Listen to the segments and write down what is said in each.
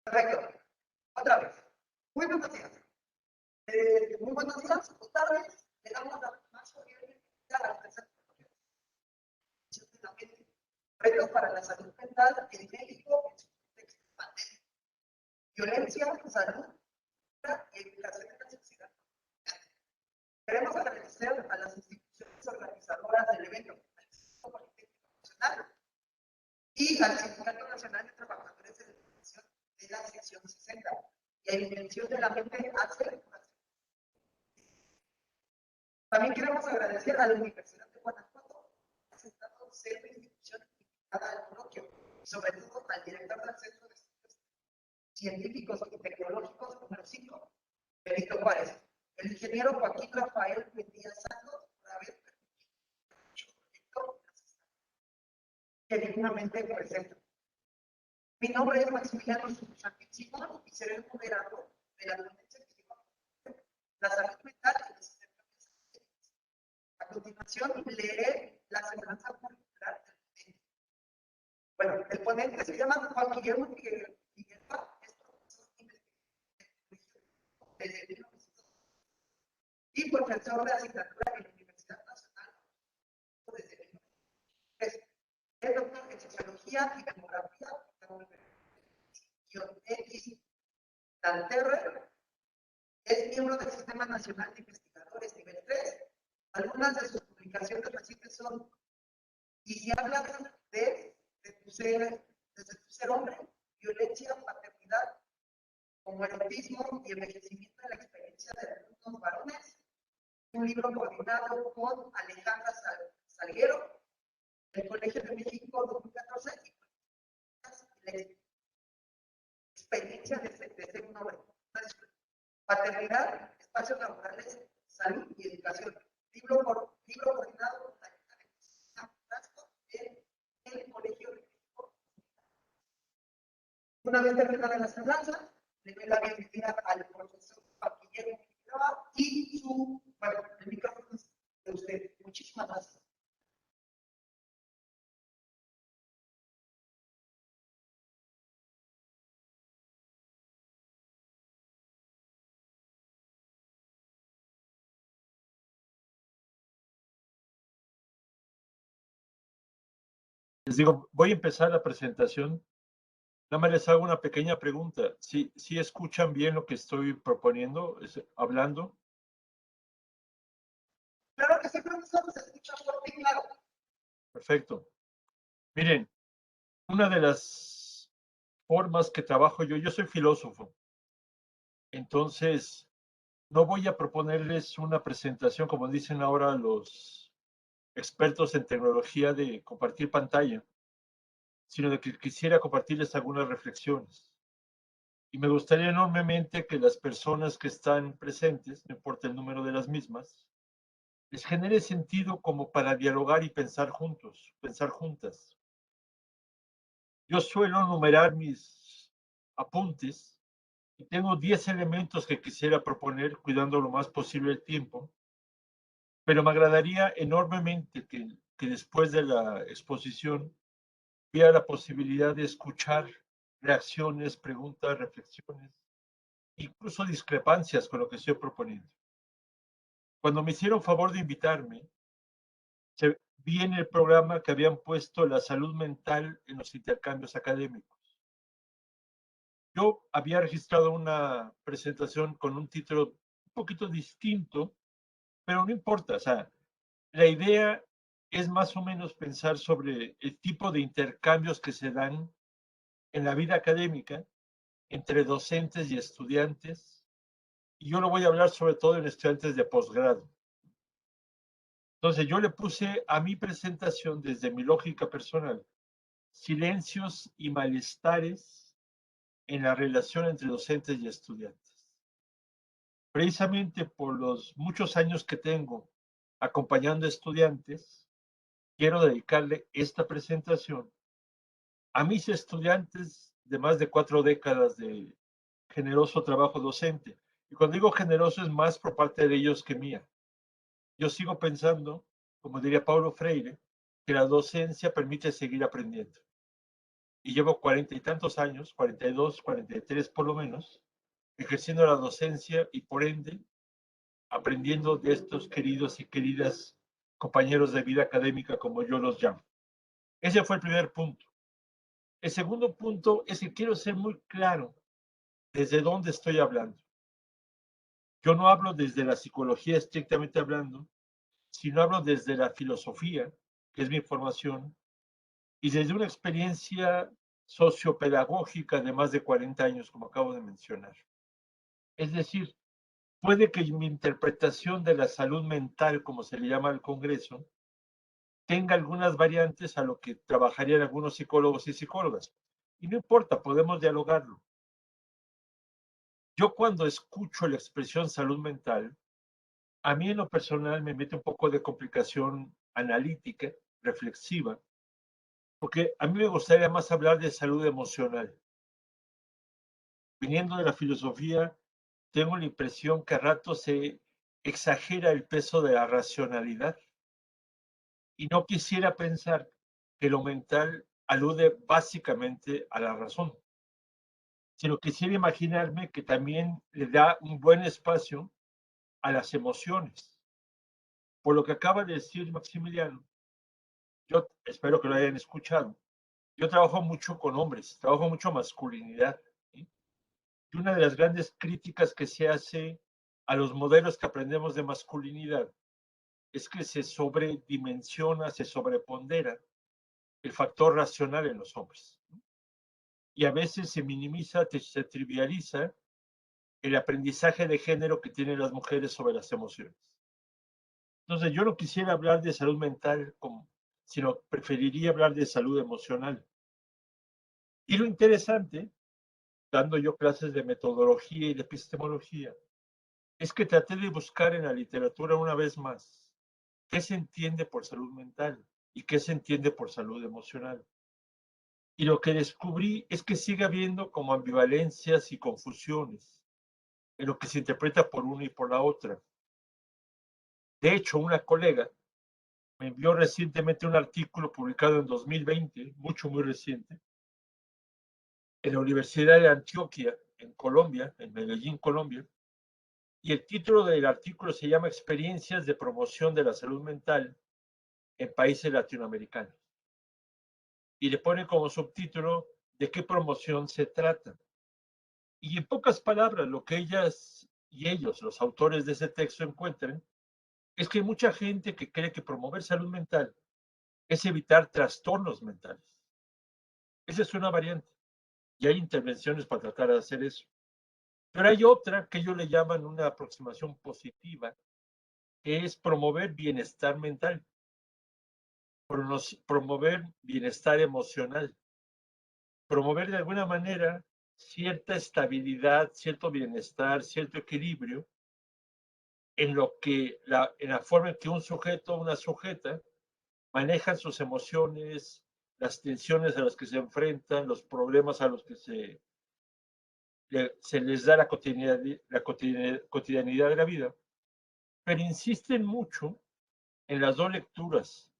Perfecto. Otra vez. Muy buenos días. Muy buenos días. Otra vez le damos la más cordial bienvenida al tercer retos para la salud mental en México en su contexto pandémico. Violencia, salud y educación en la sociedad. Queremos agradecer a las instituciones organizadoras del evento, al Instituto Politécnico Nacional y al Sindicato Nacional de Trabajadores de la Educación de la sección 60 y a Invención de la Mente hace. También queremos agradecer a la Universidad de Guanajuato, que ha estado ser la institución invitada al coloquio, y sobre todo al director del Centro de Estudios Científicos y Tecnológicos número 5, Benito Juárez, el ingeniero Joaquín Rafael Buendía Santos, por haber permitido dicho proyecto que dignamente presenta. Mi nombre es Maximiliano Santiago y seré el moderador de la ponencia que lleva la salud mental y los sistemas. A continuación, leeré la semblanza curricular del ponente. Bueno, el ponente se llama Juan Guillermo Figueroa, es profesor y profesor de asignatura en la Universidad Nacional desde 1993. Es doctor en Sociología y Demografía de la Universidad X Lanterre. Es miembro del Sistema Nacional de Investigadores nivel 3. Algunas de sus publicaciones recientes son: y si hablas de tu ser hombre, violencia, paternidad, homoerotismo y envejecimiento de la experiencia de algunos varones, un libro coordinado con Alejandra Salguero, del Colegio de México 2014, y la experiencia de ser un hombre, paternidad, espacios laborales, salud y educación. Libro coordinado por el Colegio de México. Una vez terminada la semblanza, le doy la bienvenida al profesor Guillermo Figueroa y el micrófono es de usted. Muchísimas gracias. Les digo, voy a empezar la presentación. Nada más les hago una pequeña pregunta. ¿Sí escuchan bien lo que estoy proponiendo, hablando? Claro que sí, profesor, se escucha fuerte y claro. Perfecto. Miren, una de las formas que trabajo yo soy filósofo. Entonces, no voy a proponerles una presentación, como dicen ahora los expertos en tecnología, de compartir pantalla, sino de que quisiera compartirles algunas reflexiones. Y me gustaría enormemente que las personas que están presentes, no importa el número de las mismas, les genere sentido como para dialogar y pensar juntos, pensar juntas. Yo suelo numerar mis apuntes y tengo 10 elementos que quisiera proponer, cuidando lo más posible el tiempo, pero me agradaría enormemente que después de la exposición hubiera la posibilidad de escuchar reacciones, preguntas, reflexiones, incluso discrepancias con lo que estoy proponiendo. Cuando me hicieron favor de invitarme, vi en el programa que habían puesto la salud mental en los intercambios académicos. Yo había registrado una presentación con un título un poquito distinto, pero no importa. O sea, la idea es más o menos pensar sobre el tipo de intercambios que se dan en la vida académica entre docentes y estudiantes, y yo lo voy a hablar sobre todo en estudiantes de posgrado. Entonces yo le puse a mi presentación, desde mi lógica personal, silencios y malestares en la relación entre docentes y estudiantes. Precisamente por los muchos años que tengo acompañando estudiantes, quiero dedicarle esta presentación a mis estudiantes de más de 4 décadas de generoso trabajo docente. Y cuando digo generoso, es más por parte de ellos que mía. Yo sigo pensando, como diría Paulo Freire, que la docencia permite seguir aprendiendo. y llevo 40 y tantos años, 42, 43 por lo menos, ejerciendo la docencia y por ende aprendiendo de estos queridos y queridas compañeros de vida académica, como yo los llamo. Ese fue el primer punto. El segundo punto es que quiero ser muy claro desde dónde estoy hablando. Yo no hablo desde la psicología estrictamente hablando, sino hablo desde la filosofía, que es mi formación, y desde una experiencia sociopedagógica de más de 40 años, como acabo de mencionar. Es decir, puede que mi interpretación de la salud mental, como se le llama al Congreso, tenga algunas variantes a lo que trabajarían algunos psicólogos y psicólogas. Y no importa, podemos dialogarlo. Yo cuando escucho la expresión salud mental, a mí en lo personal me mete un poco de complicación analítica, reflexiva, porque a mí me gustaría más hablar de salud emocional. Viniendo de la filosofía, tengo la impresión que a ratos se exagera el peso de la racionalidad y no quisiera pensar que lo mental alude básicamente a la razón, sino quisiera imaginarme que también le da un buen espacio a las emociones. Por lo que acaba de decir Maximiliano, yo espero que lo hayan escuchado. Yo trabajo mucho con hombres, trabajo mucho masculinidad, ¿sí? Y una de las grandes críticas que se hace a los modelos que aprendemos de masculinidad es que se sobredimensiona, se sobrepondera el factor racional en los hombres. Y a veces se minimiza, se trivializa el aprendizaje de género que tienen las mujeres sobre las emociones. Entonces, yo no quisiera hablar de salud mental, sino preferiría hablar de salud emocional. Y lo interesante, dando yo clases de metodología y de epistemología, es que traté de buscar en la literatura una vez más qué se entiende por salud mental y qué se entiende por salud emocional. Y lo que descubrí es que sigue habiendo como ambivalencias y confusiones en lo que se interpreta por una y por la otra. De hecho, una colega me envió recientemente un artículo publicado en 2020, muy reciente, en la Universidad de Antioquia, en Colombia, en Medellín, Colombia, y el título del artículo se llama Experiencias de promoción de la salud mental en países latinoamericanos. Y le pone como subtítulo de qué promoción se trata. Y en pocas palabras, lo que ellas y ellos, los autores de ese texto, encuentran es que hay mucha gente que cree que promover salud mental es evitar trastornos mentales. Esa es una variante. Y hay intervenciones para tratar de hacer eso. Pero hay otra que ellos le llaman una aproximación positiva, que es promover bienestar mental, promover bienestar emocional, promover de alguna manera cierta estabilidad, cierto bienestar, cierto equilibrio en en la forma en que un sujeto o una sujeta manejan sus emociones, las tensiones a las que se enfrentan, los problemas a los que se les da cotidianidad de la vida, pero insisten mucho en las dos lecturas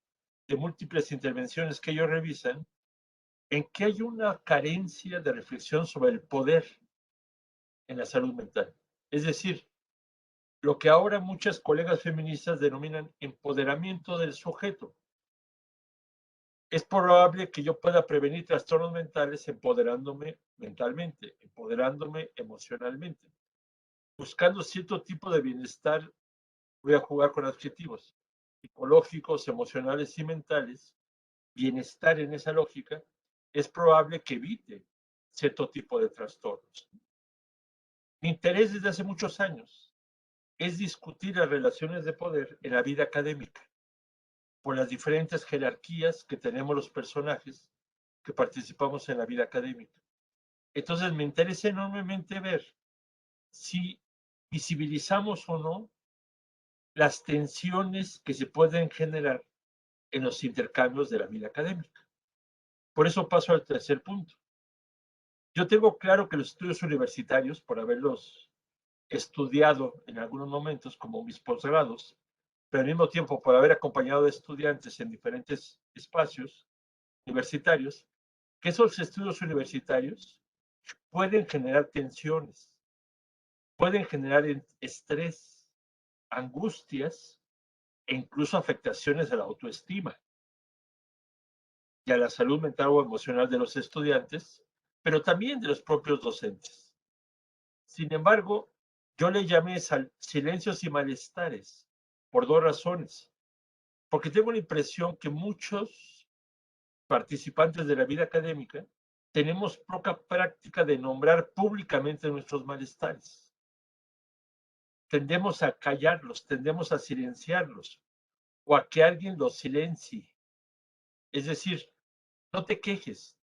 de múltiples intervenciones que ellos revisan, en que hay una carencia de reflexión sobre el poder en la salud mental. Es decir, lo que ahora muchas colegas feministas denominan empoderamiento del sujeto. Es probable que yo pueda prevenir trastornos mentales empoderándome mentalmente, empoderándome emocionalmente, buscando cierto tipo de bienestar. Voy a jugar con adjetivos psicológicos, emocionales y mentales. Bienestar en esa lógica, es probable que evite cierto tipo de trastornos. Mi interés desde hace muchos años es discutir las relaciones de poder en la vida académica por las diferentes jerarquías que tenemos los personajes que participamos en la vida académica. Entonces me interesa enormemente ver si visibilizamos o no las tensiones que se pueden generar en los intercambios de la vida académica. Por eso paso al tercer punto. Yo tengo claro que los estudios universitarios, por haberlos estudiado en algunos momentos como mis posgrados, pero al mismo tiempo por haber acompañado a estudiantes en diferentes espacios universitarios, que esos estudios universitarios pueden generar tensiones, pueden generar estrés, angustias e incluso afectaciones a la autoestima y a la salud mental o emocional de los estudiantes, pero también de los propios docentes. Sin embargo, yo le llamé silencios y malestares por dos razones. Porque tengo la impresión que muchos participantes de la vida académica tenemos poca práctica de nombrar públicamente nuestros malestares. Tendemos a callarlos, tendemos a silenciarlos o a que alguien los silencie. Es decir, no te quejes.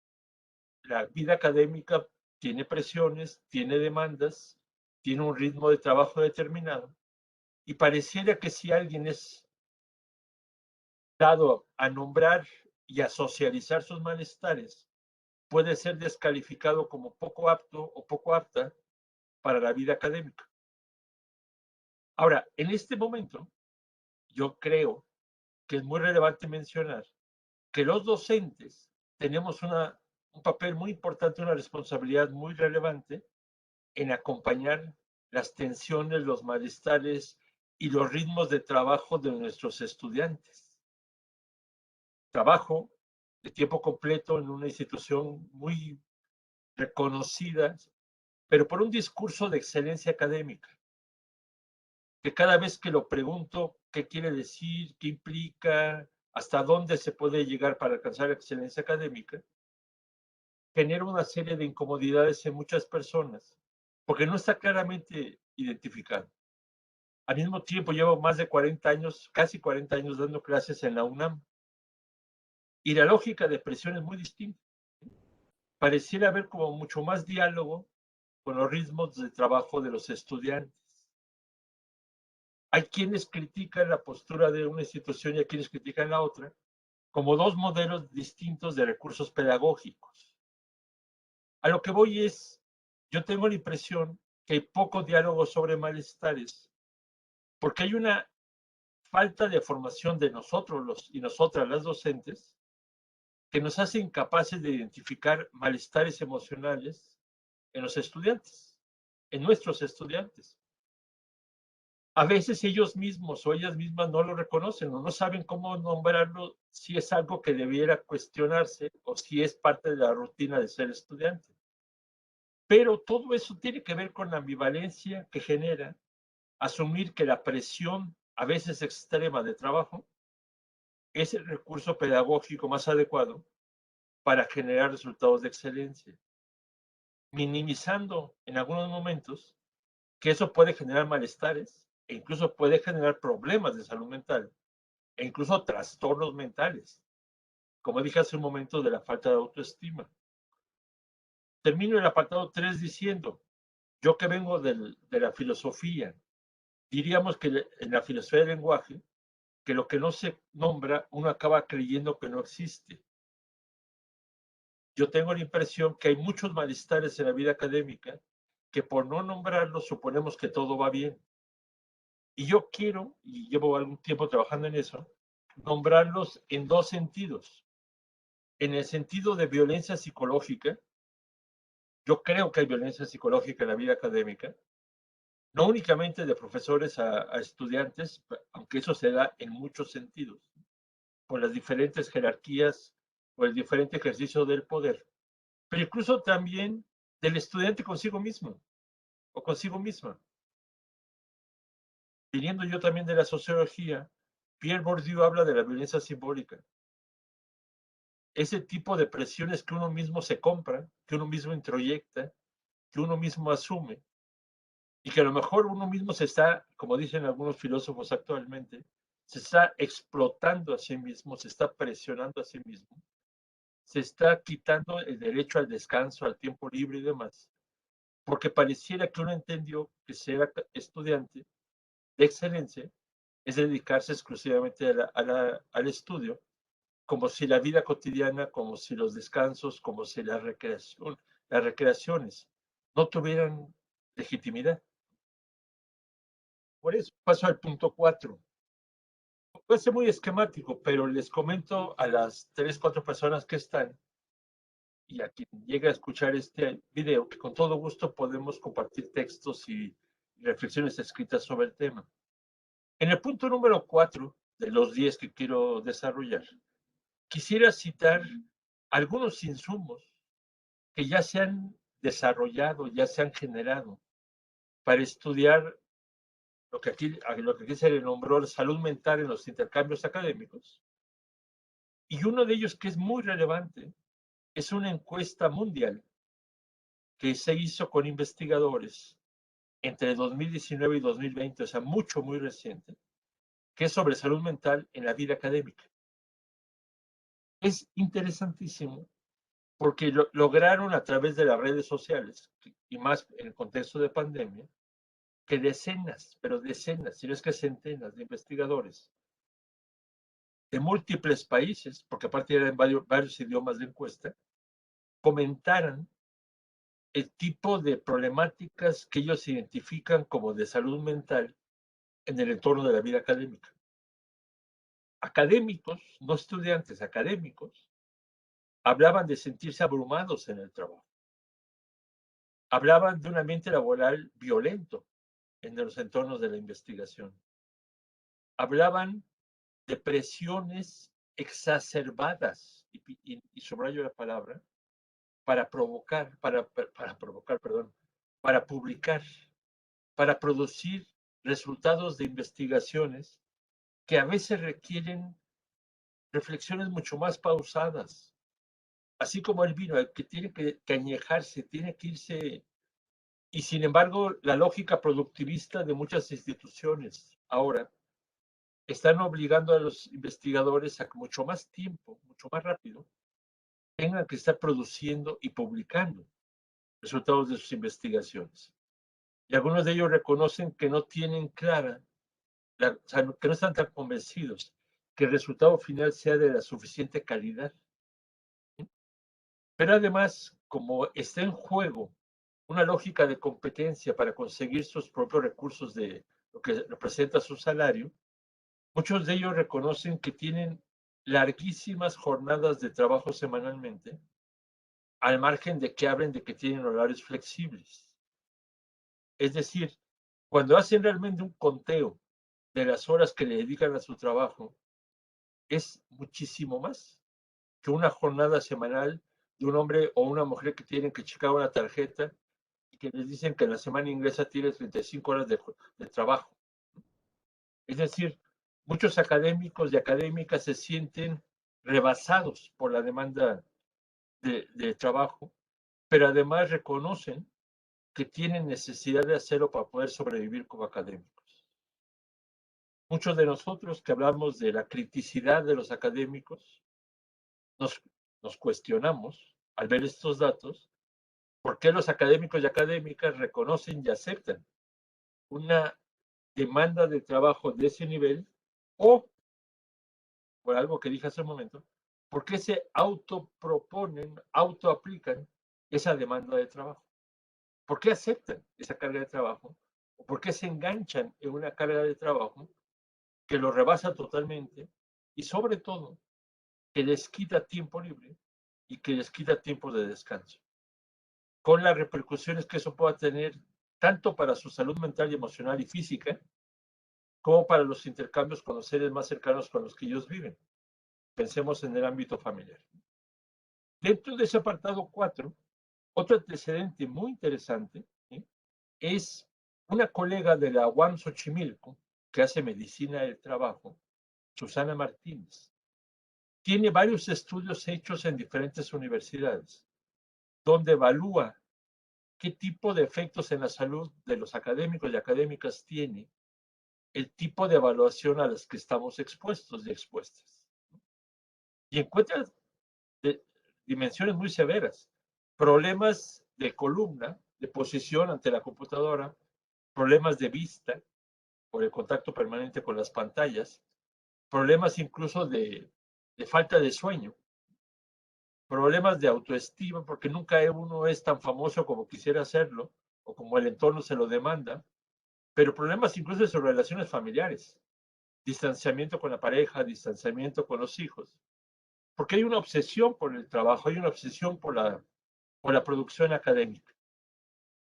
La vida académica tiene presiones, tiene demandas, tiene un ritmo de trabajo determinado y pareciera que si alguien es dado a nombrar y a socializar sus malestares, puede ser descalificado como poco apto o poco apta para la vida académica. Ahora, en este momento, yo creo que es muy relevante mencionar que los docentes tenemos un papel muy importante, una responsabilidad muy relevante en acompañar las tensiones, los malestares y los ritmos de trabajo de nuestros estudiantes. Trabajo de tiempo completo en una institución muy reconocida, pero por un discurso de excelencia académica, que cada vez que lo pregunto qué quiere decir, qué implica, hasta dónde se puede llegar para alcanzar la excelencia académica, genera una serie de incomodidades en muchas personas, porque no está claramente identificado. Al mismo tiempo, llevo más de 40 años, casi 40 años dando clases en la UNAM, y la lógica de presión es muy distinta. Pareciera haber como mucho más diálogo con los ritmos de trabajo de los estudiantes. Hay quienes critican la postura de una institución y hay quienes critican la otra, como dos modelos distintos de recursos pedagógicos. A lo que voy es, yo tengo la impresión que hay poco diálogo sobre malestares, porque hay una falta de formación de nosotros y nosotras las docentes, que nos hace incapaces de identificar malestares emocionales en los estudiantes, en nuestros estudiantes. A veces ellos mismos o ellas mismas no lo reconocen o no saben cómo nombrarlo, si es algo que debiera cuestionarse o si es parte de la rutina de ser estudiante. Pero todo eso tiene que ver con la ambivalencia que genera asumir que la presión, a veces extrema, de trabajo es el recurso pedagógico más adecuado para generar resultados de excelencia, minimizando en algunos momentos que eso puede generar malestares e incluso puede generar problemas de salud mental e incluso trastornos mentales, como dije hace un momento, de la falta de autoestima. Termino el apartado 3 diciendo, yo que vengo de la filosofía, diríamos que en la filosofía del lenguaje, que lo que no se nombra, uno acaba creyendo que no existe. Yo tengo la impresión que hay muchos malestares en la vida académica que por no nombrarlos suponemos que todo va bien. Y yo quiero, y llevo algún tiempo trabajando en eso, nombrarlos en dos sentidos. En el sentido de violencia psicológica, yo creo que hay violencia psicológica en la vida académica, no únicamente de profesores a estudiantes, aunque eso se da en muchos sentidos, por las diferentes jerarquías o el diferente ejercicio del poder, pero incluso también del estudiante consigo mismo o consigo misma. Viniendo yo también de la sociología, Pierre Bourdieu habla de la violencia simbólica. Ese tipo de presiones que uno mismo se compra, que uno mismo introyecta, que uno mismo asume, y que a lo mejor uno mismo se está, como dicen algunos filósofos actualmente, se está explotando a sí mismo, se está presionando a sí mismo, se está quitando el derecho al descanso, al tiempo libre y demás, porque pareciera que uno entendió que ser estudiante de excelencia es dedicarse exclusivamente al estudio, como si la vida cotidiana, como si los descansos, como si las recreaciones no tuvieran legitimidad. Por eso paso al punto 4. Puede ser muy esquemático, pero les comento a las 3, 4 personas que están y a quien llegue a escuchar este video, que con todo gusto podemos compartir textos y reflexiones escritas sobre el tema. En el punto número 4 de los 10 que quiero desarrollar, quisiera citar algunos insumos que ya se han desarrollado, ya se han generado para estudiar lo que aquí se le nombró la salud mental en los intercambios académicos. Y uno de ellos que es muy relevante es una encuesta mundial que se hizo con investigadores entre 2019 y 2020, o sea, muy reciente, que es sobre salud mental en la vida académica. Es interesantísimo porque lograron a través de las redes sociales, y más en el contexto de pandemia, que decenas, pero decenas, si no es que centenas de investigadores de múltiples países, porque aparte eran varios idiomas de encuesta, comentaran el tipo de problemáticas que ellos identifican como de salud mental en el entorno de la vida académica. Académicos, no estudiantes, académicos, hablaban de sentirse abrumados en el trabajo. Hablaban de un ambiente laboral violento en los entornos de la investigación. Hablaban de presiones exacerbadas, y subrayo la palabra, para publicar, para producir resultados de investigaciones que a veces requieren reflexiones mucho más pausadas. Así como el vino, que tiene que añejarse, tiene que irse. Y sin embargo, la lógica productivista de muchas instituciones ahora están obligando a los investigadores a que mucho más tiempo, mucho más rápido, tengan que estar produciendo y publicando resultados de sus investigaciones. Y algunos de ellos reconocen que no tienen clara, o sea, que no están tan convencidos que el resultado final sea de la suficiente calidad. Pero además, como está en juego una lógica de competencia para conseguir sus propios recursos de lo que representa su salario, muchos de ellos reconocen que tienen larguísimas jornadas de trabajo semanalmente, al margen de que hablen de que tienen horarios flexibles. Es decir, cuando hacen realmente un conteo de las horas que le dedican a su trabajo, es muchísimo más que una jornada semanal de un hombre o una mujer que tienen que checar una tarjeta y que les dicen que en la semana ingresa tiene 35 horas de trabajo. Es decir, muchos académicos y académicas se sienten rebasados por la demanda de trabajo, pero además reconocen que tienen necesidad de hacerlo para poder sobrevivir como académicos. Muchos de nosotros que hablamos de la criticidad de los académicos, nos cuestionamos al ver estos datos, por qué los académicos y académicas reconocen y aceptan una demanda de trabajo de ese nivel, o, por algo que dije hace un momento, por qué se autoproponen, autoaplican esa demanda de trabajo. ¿Por qué aceptan esa carga de trabajo? ¿O por qué se enganchan en una carga de trabajo que lo rebasa totalmente y sobre todo que les quita tiempo libre y que les quita tiempo de descanso? Con las repercusiones que eso pueda tener tanto para su salud mental y emocional y física, como para los intercambios con los seres más cercanos con los que ellos viven. Pensemos en el ámbito familiar. Dentro de ese apartado 4, otro antecedente muy interesante, ¿sí?, es una colega de la UAM Xochimilco, que hace medicina del trabajo, Susana Martínez. Tiene varios estudios hechos en diferentes universidades, donde evalúa qué tipo de efectos en la salud de los académicos y académicas tiene el tipo de evaluación a las que estamos expuestos y expuestas. Y encuentra dimensiones muy severas, problemas de columna, de posición ante la computadora, problemas de vista por el contacto permanente con las pantallas, problemas incluso de falta de sueño, problemas de autoestima, porque nunca uno es tan famoso como quisiera serlo, o como el entorno se lo demanda, pero problemas incluso de sus relaciones familiares, distanciamiento con la pareja, distanciamiento con los hijos, porque hay una obsesión por el trabajo, hay una obsesión por la producción académica.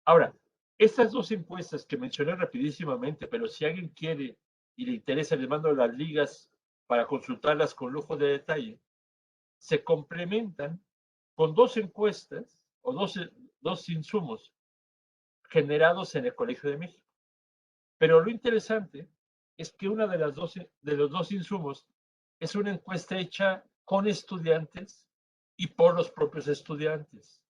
Ahora, estas dos encuestas que mencioné rapidísimamente, pero si alguien quiere y le interesa, les mando las ligas para consultarlas con lujo de detalle, se complementan con dos encuestas o dos insumos generados en el Colegio de México. Pero lo interesante es que una de los dos insumos es una encuesta hecha con estudiantes y por los propios estudiantes.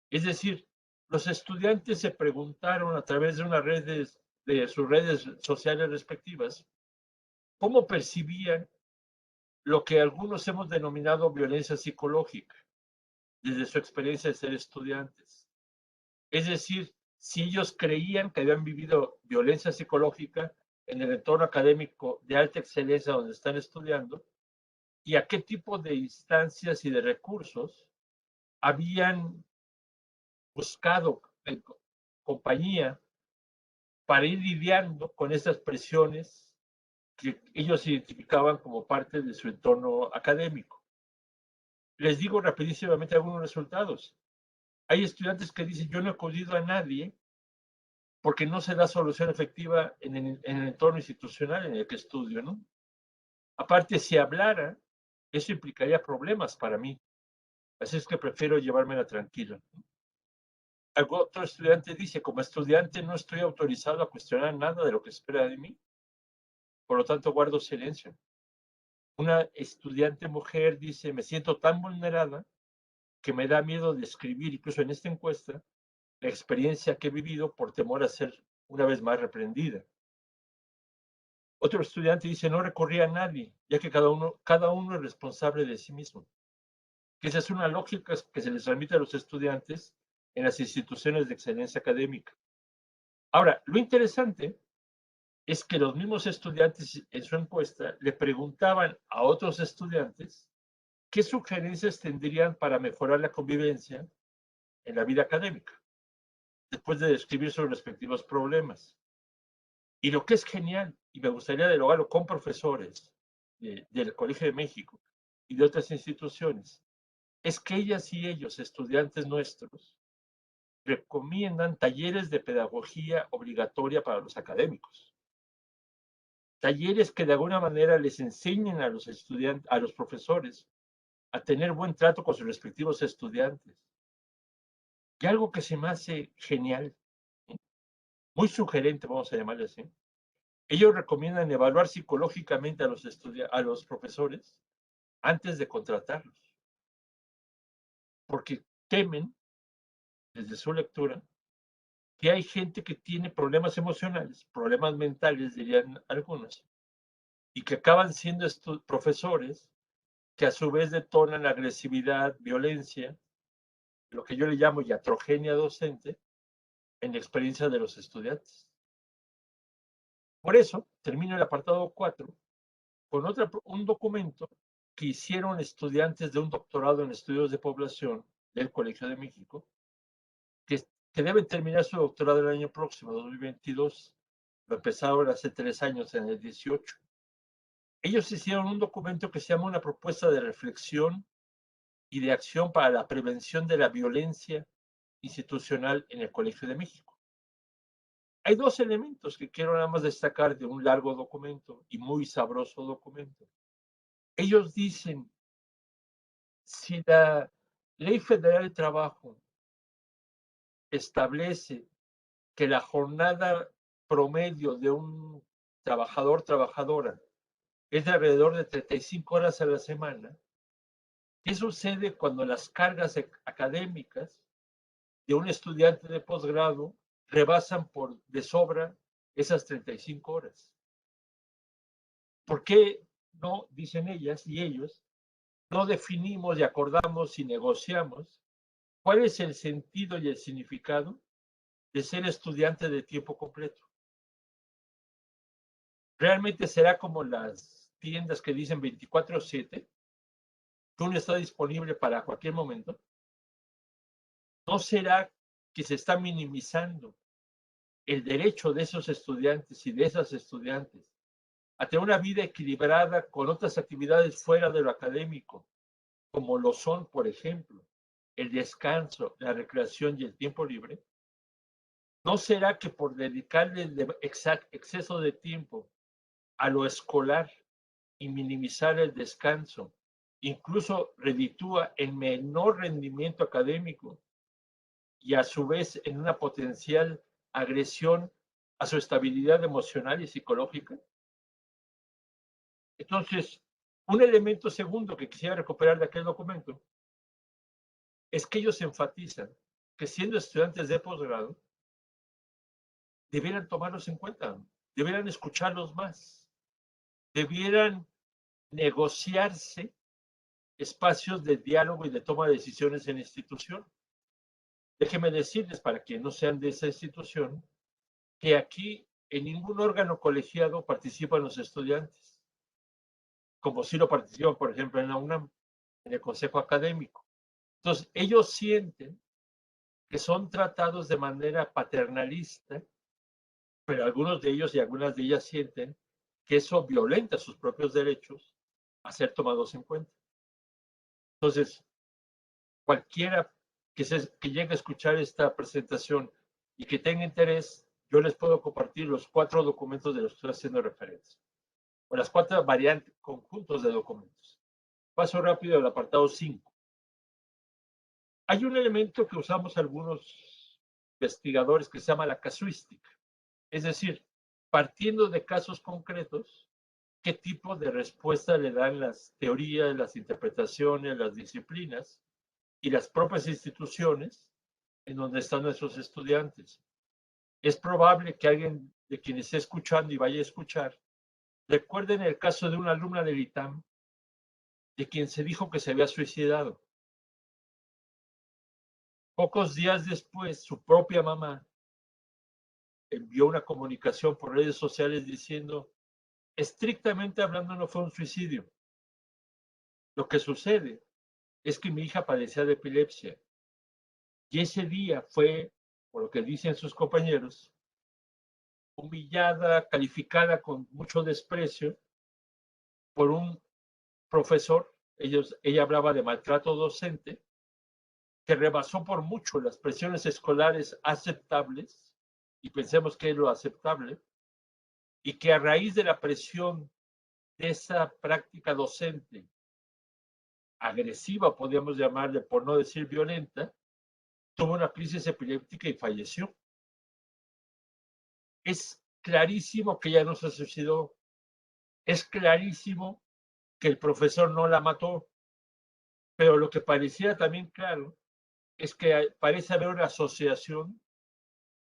Es decir, los estudiantes se preguntaron a través de una red de sus redes sociales respectivas cómo percibían lo que algunos hemos denominado violencia psicológica desde su experiencia de ser estudiantes. Es decir, si ellos creían que habían vivido violencia psicológica en el entorno académico de alta excelencia donde están estudiando y a qué tipo de instancias y de recursos habían buscado en compañía para ir lidiando con esas presiones que ellos identificaban como parte de su entorno académico. Les digo rapidísimamente algunos resultados. Hay estudiantes que dicen, yo no he acudido a nadie porque no se da solución efectiva en el entorno institucional en el que estudio, ¿no? Aparte, si hablara, eso implicaría problemas para mí. Así es que prefiero llevármela tranquila. Otro estudiante dice, como estudiante no estoy autorizado a cuestionar nada de lo que espera de mí, por lo tanto guardo silencio. Una estudiante mujer dice, me siento tan vulnerada que me da miedo de escribir, incluso en esta encuesta, la experiencia que he vivido por temor a ser una vez más reprendida. Otro estudiante dice, no recurrí a nadie, ya que cada uno es responsable de sí mismo. Que esa es una lógica que se les transmite a los estudiantes en las instituciones de excelencia académica. Ahora, lo interesante es que los mismos estudiantes en su encuesta le preguntaban a otros estudiantes qué sugerencias tendrían para mejorar la convivencia en la vida académica, después de describir sus respectivos problemas. Y lo que es genial, y me gustaría dialogarlo con profesores del Colegio de México y de otras instituciones, es que ellas y ellos, estudiantes nuestros, recomiendan talleres de pedagogía obligatoria para los académicos. Talleres que de alguna manera les enseñen a los estudiantes, a los profesores, a tener buen trato con sus respectivos estudiantes. Y algo que se me hace genial, muy sugerente, vamos a llamarle así. Ellos recomiendan evaluar psicológicamente a los profesores antes de contratarlos, porque temen, desde su lectura, que hay gente que tiene problemas emocionales, problemas mentales, dirían algunos, y que acaban siendo estos profesores que a su vez detonan agresividad, violencia, lo que yo le llamo iatrogenia docente, en la experiencia de los estudiantes. Por eso, termino el apartado 4 con un documento que hicieron estudiantes de un doctorado en estudios de población del Colegio de México, que, que deben terminar su doctorado el año próximo, 2022. Lo empezaron hace 3 años, en el 18. Ellos hicieron un documento que se llama una propuesta de reflexión y de acción para la prevención de la violencia institucional en el Colegio de México. Hay dos elementos que quiero nada más destacar de un largo documento y muy sabroso documento. Ellos dicen, si la Ley Federal de Trabajo establece que la jornada promedio de un trabajador, trabajadora, es de alrededor de 35 horas a la semana, ¿qué sucede cuando las cargas académicas de un estudiante de posgrado rebasan de sobra esas 35 horas? ¿Por qué no, dicen ellas y ellos, no definimos y acordamos y negociamos cuál es el sentido y el significado de ser estudiante de tiempo completo? ¿Realmente será como las tiendas que dicen 24/7, que uno está disponible para cualquier momento? ¿No será que se está minimizando el derecho de esos estudiantes y de esas estudiantes a tener una vida equilibrada con otras actividades fuera de lo académico como lo son, por ejemplo, el descanso, la recreación y el tiempo libre, ¿no será que por dedicarle exceso de tiempo a lo escolar y minimizar el descanso, incluso reditúa en menor rendimiento académico y a su vez en una potencial agresión a su estabilidad emocional y psicológica? Entonces, un elemento segundo que quisiera recuperar de aquel documento es que ellos enfatizan que siendo estudiantes de posgrado, debieran tomarlos en cuenta, debieran escucharlos más, debieran negociarse espacios de diálogo y de toma de decisiones en la institución. Déjenme decirles, para quienes no sean de esa institución, que aquí en ningún órgano colegiado participan los estudiantes, como si lo participan, por ejemplo, en la UNAM, en el Consejo Académico. Entonces, ellos sienten que son tratados de manera paternalista, pero algunos de ellos y algunas de ellas sienten que eso violenta sus propios derechos a ser tomados en cuenta. Entonces, cualquiera que llegue a escuchar esta presentación y que tenga interés, yo les puedo compartir los 4 documentos de los que estoy haciendo referencia, o las 4 variantes, conjuntos de documentos. Paso rápido al apartado 5. Hay un elemento que usamos algunos investigadores que se llama la casuística, es decir, partiendo de casos concretos, qué tipo de respuesta le dan las teorías, las interpretaciones, las disciplinas y las propias instituciones en donde están nuestros estudiantes. Es probable que alguien de quien esté escuchando y vaya a escuchar recuerden el caso de una alumna del ITAM de quien se dijo que se había suicidado. Pocos días después, su propia mamá envió una comunicación por redes sociales diciendo, estrictamente hablando, no fue un suicidio. Lo que sucede es que mi hija padecía de epilepsia y ese día fue, por lo que dicen sus compañeros, humillada, calificada con mucho desprecio por un profesor. Ella hablaba de maltrato docente, que rebasó por mucho las presiones escolares aceptables, y pensemos que es lo aceptable, y que a raíz de la presión de esa práctica docente agresiva, podríamos llamarle, por no decir violenta, tuvo una crisis epiléptica y falleció. Es clarísimo que ella no se suicidó, es clarísimo que el profesor no la mató, pero lo que parecía también claro es que parece haber una asociación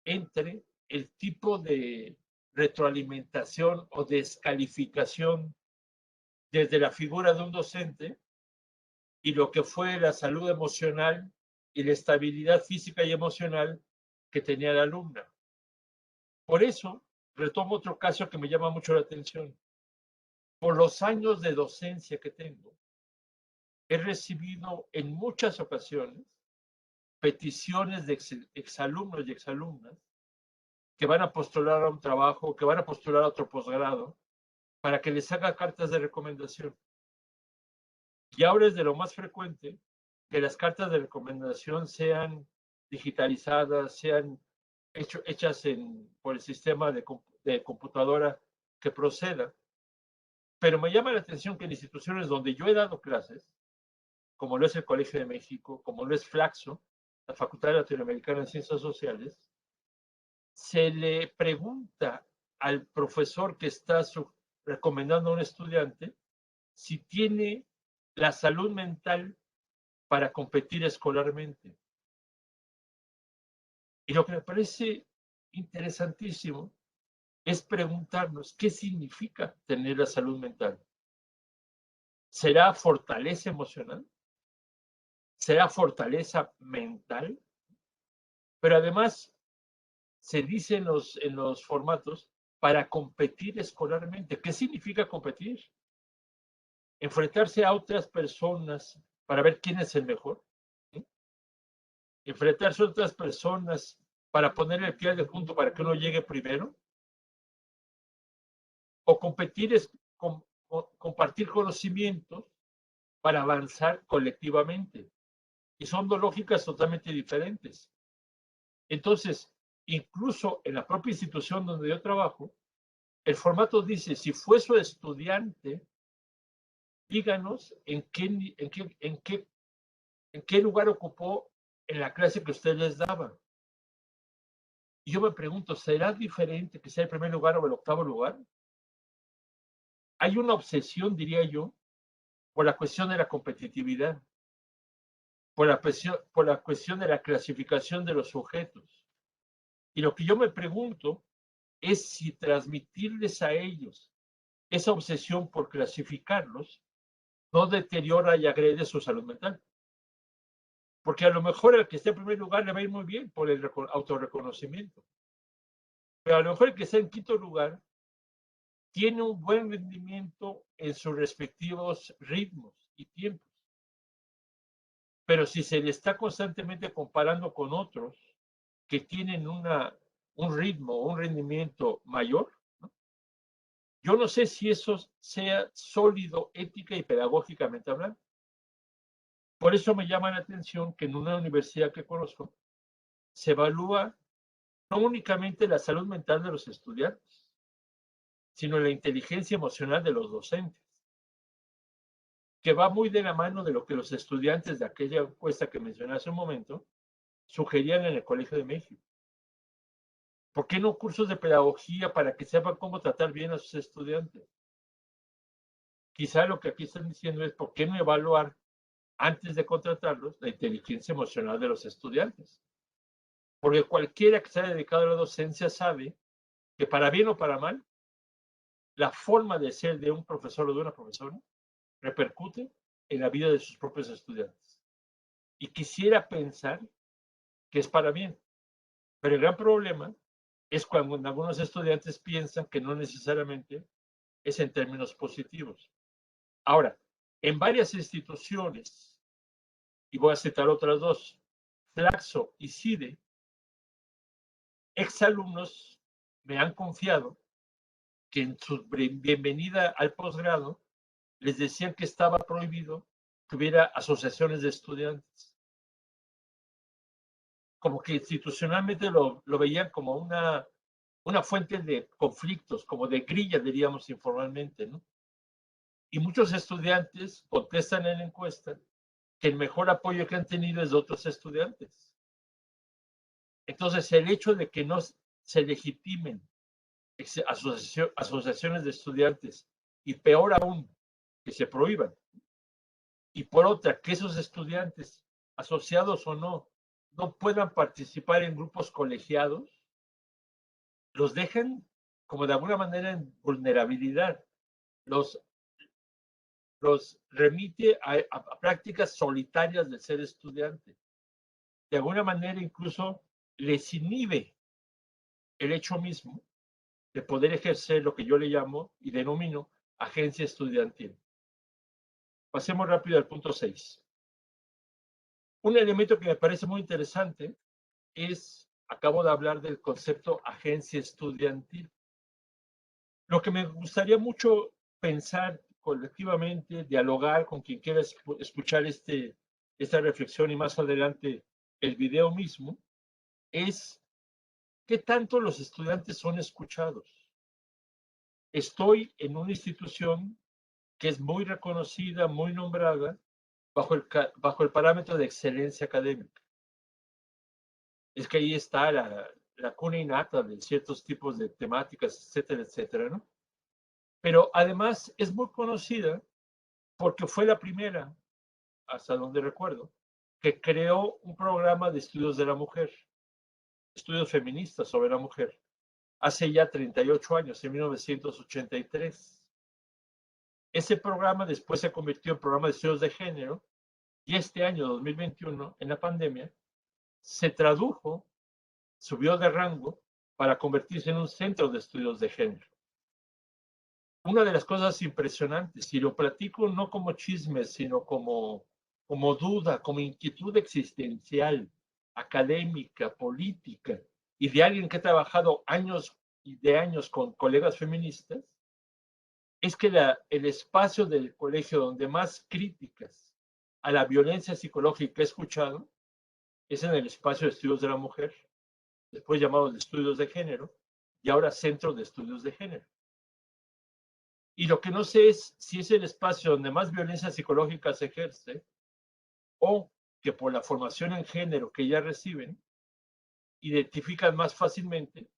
entre el tipo de retroalimentación o descalificación desde la figura de un docente y lo que fue la salud emocional y la estabilidad física y emocional que tenía la alumna. Por eso, retomo otro caso que me llama mucho la atención. Por los años de docencia que tengo, he recibido en muchas ocasiones peticiones de exalumnos y exalumnas que van a postular a un trabajo, que van a postular a otro posgrado, para que les haga cartas de recomendación. Y ahora es de lo más frecuente que las cartas de recomendación sean digitalizadas, sean hechas por el sistema de computadora que proceda. Pero me llama la atención que en instituciones donde yo he dado clases, como lo es el Colegio de México, como lo es Flaxo, la Facultad Latinoamericana de Ciencias Sociales, se le pregunta al profesor que está recomendando a un estudiante si tiene la salud mental para competir escolarmente. Y lo que me parece interesantísimo es preguntarnos qué significa tener la salud mental. ¿Será fortaleza emocional? ¿Será fortaleza mental? Pero además se dice en los formatos para competir escolarmente. ¿Qué significa competir? Enfrentarse a otras personas para ver quién es el mejor. ¿Sí? Enfrentarse a otras personas para poner el pie de punto para que uno llegue primero. O competir es compartir conocimientos para avanzar colectivamente. Y son dos lógicas totalmente diferentes. Entonces, incluso en la propia institución donde yo trabajo, el formato dice, si fue su estudiante, díganos en qué lugar ocupó en la clase que usted les daba. Y yo me pregunto, ¿será diferente que sea el primer lugar o el octavo lugar? Hay una obsesión, diría yo, por la cuestión de la competitividad, por la cuestión de la clasificación de los sujetos. Y lo que yo me pregunto es si transmitirles a ellos esa obsesión por clasificarlos no deteriora y agrede su salud mental. Porque a lo mejor el que esté en primer lugar le va a ir muy bien por el autorreconocimiento. Pero a lo mejor el que está en quinto lugar tiene un buen rendimiento en sus respectivos ritmos y tiempos. Pero si se le está constantemente comparando con otros que tienen un ritmo o un rendimiento mayor, ¿no? Yo no sé si eso sea sólido ética y pedagógicamente hablando. Por eso me llama la atención que en una universidad que conozco se evalúa no únicamente la salud mental de los estudiantes, sino la inteligencia emocional de los docentes, que va muy de la mano de lo que los estudiantes de aquella encuesta que mencioné hace un momento sugerían en el Colegio de México. ¿Por qué no cursos de pedagogía para que sepan cómo tratar bien a sus estudiantes? Quizá lo que aquí están diciendo es por qué no evaluar antes de contratarlos la inteligencia emocional de los estudiantes. Porque cualquiera que se haya dedicado a la docencia sabe que para bien o para mal, la forma de ser de un profesor o de una profesora repercute en la vida de sus propios estudiantes. Y quisiera pensar que es para bien, pero el gran problema es cuando algunos estudiantes piensan que no necesariamente es en términos positivos. Ahora, en varias instituciones, y voy a citar otras dos, Flaxo y CIDE, exalumnos me han confiado que en su bienvenida al posgrado les decían que estaba prohibido que hubiera asociaciones de estudiantes. Como que institucionalmente lo veían como una fuente de conflictos, como de grilla, diríamos informalmente, ¿no? Y muchos estudiantes contestan en la encuesta que el mejor apoyo que han tenido es de otros estudiantes. Entonces, el hecho de que no se legitimen asociaciones de estudiantes y peor aún, que se prohíban. Y por otra, que esos estudiantes, asociados o no, no puedan participar en grupos colegiados, los dejan como de alguna manera en vulnerabilidad, los, los remite a prácticas solitarias de ser estudiante. De alguna manera incluso les inhibe el hecho mismo de poder ejercer lo que yo le llamo y denomino agencia estudiantil. Pasemos rápido al punto 6. Un elemento que me parece muy interesante es, acabo de hablar del concepto agencia estudiantil. Lo que me gustaría mucho pensar colectivamente, dialogar con quien quiera escuchar esta reflexión y más adelante el video mismo, es qué tanto los estudiantes son escuchados. Estoy en una institución que es muy reconocida, muy nombrada, bajo el parámetro de excelencia académica. Es que ahí está la cuna innata de ciertos tipos de temáticas, etcétera, etcétera, ¿no? Pero además es muy conocida porque fue la primera, hasta donde recuerdo, que creó un programa de estudios de la mujer, estudios feministas sobre la mujer, hace ya 38 años, en 1983. Ese programa después se convirtió en programa de estudios de género y este año 2021, en la pandemia, se tradujo, subió de rango para convertirse en un centro de estudios de género. Una de las cosas impresionantes, y lo platico no como chisme, sino como duda, como inquietud existencial, académica, política, y de alguien que ha trabajado años y de años con colegas feministas, es que el espacio del colegio donde más críticas a la violencia psicológica he escuchado es en el espacio de estudios de la mujer, después llamado de estudios de género, y ahora centro de estudios de género. Y lo que no sé es si es el espacio donde más violencia psicológica se ejerce o que por la formación en género que ya reciben, identifican más fácilmente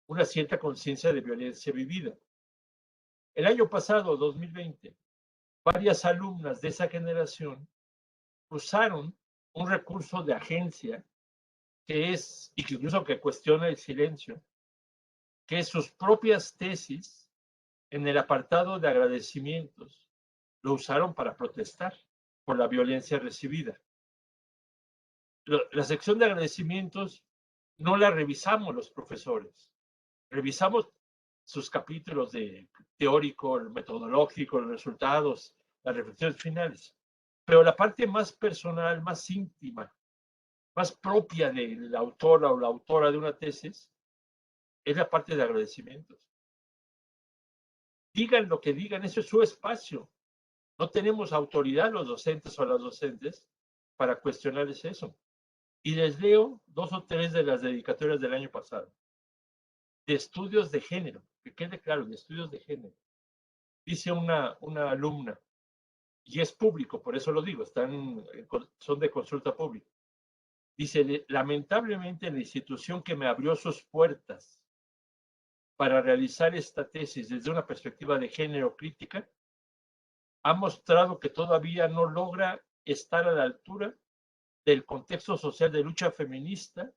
una cierta conciencia de violencia vivida. El año pasado, 2020, varias alumnas de esa generación usaron un recurso de agencia que es, y que incluso que cuestiona el silencio, que es sus propias tesis en el apartado de agradecimientos, lo usaron para protestar por la violencia recibida. La sección de agradecimientos no la revisamos los profesores, revisamos sus capítulos de teórico, metodológico, los resultados, las reflexiones finales. Pero la parte más personal, más íntima, más propia del autor o la autora de una tesis, es la parte de agradecimientos. Digan lo que digan, eso es su espacio. No tenemos autoridad los docentes o las docentes para cuestionarles eso. Y les leo 2 o 3 de las dedicatorias del año pasado. De estudios de género, que quede claro, de estudios de género. Dice una alumna, y es público, por eso lo digo, son de consulta pública. Dice, lamentablemente la institución que me abrió sus puertas para realizar esta tesis desde una perspectiva de género crítica, ha mostrado que todavía no logra estar a la altura del contexto social de lucha feminista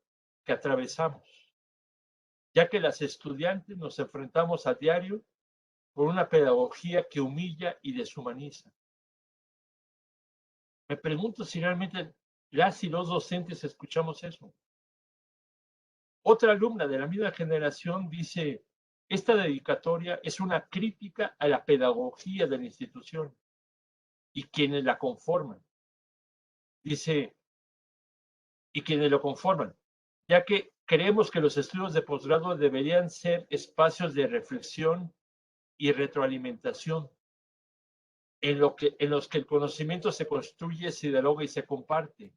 que atravesamos, ya que las estudiantes nos enfrentamos a diario con una pedagogía que humilla y deshumaniza. Me pregunto si realmente las y los docentes escuchamos eso. Otra alumna de la misma generación dice, esta dedicatoria es una crítica a la pedagogía de la institución y quienes la conforman. Dice, y quienes lo conforman, ya que creemos que los estudios de posgrado deberían ser espacios de reflexión y retroalimentación, en los que el conocimiento se construye, se dialoga y se comparte.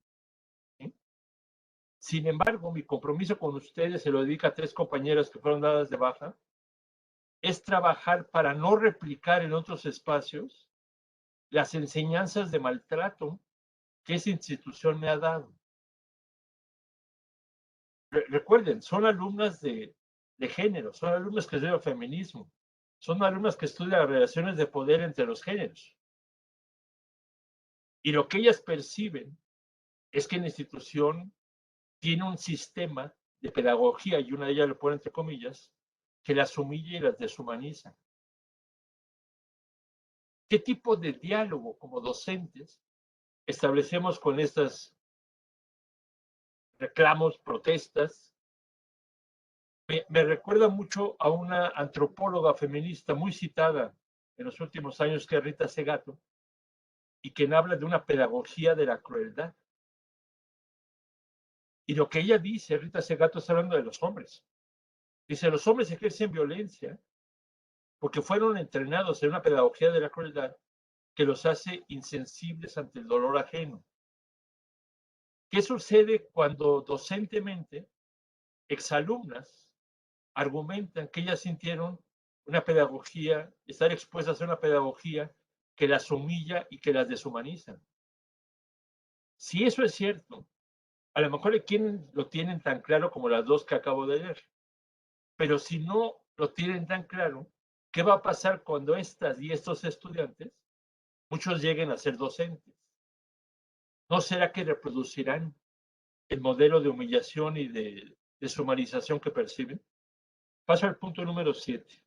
¿Sí? Sin embargo, mi compromiso con ustedes, se lo dedica a 3 compañeras que fueron dadas de baja, es trabajar para no replicar en otros espacios las enseñanzas de maltrato que esa institución me ha dado. Recuerden, son alumnas de género, son alumnas que estudian feminismo, son alumnas que estudian las relaciones de poder entre los géneros. Y lo que ellas perciben es que la institución tiene un sistema de pedagogía, y una de ellas lo pone entre comillas, que las humilla y las deshumaniza. ¿Qué tipo de diálogo como docentes establecemos con estos reclamos, protestas? Me recuerda mucho a una antropóloga feminista muy citada en los últimos años, que es Rita Segato, y quien habla de una pedagogía de la crueldad. Y lo que ella dice, Rita Segato, está hablando de los hombres. Dice, los hombres ejercen violencia porque fueron entrenados en una pedagogía de la crueldad que los hace insensibles ante el dolor ajeno. ¿Qué sucede cuando docentemente exalumnas argumentan que ellas sintieron una pedagogía, estar expuestas a una pedagogía que las humilla y que las deshumaniza? Si eso es cierto, a lo mejor quienes lo tienen tan claro como las 2 que acabo de leer, pero si no lo tienen tan claro, ¿qué va a pasar cuando estas y estos estudiantes, muchos lleguen a ser docentes? ¿No será que reproducirán el modelo de humillación y de deshumanización que perciben? Paso al punto número 7.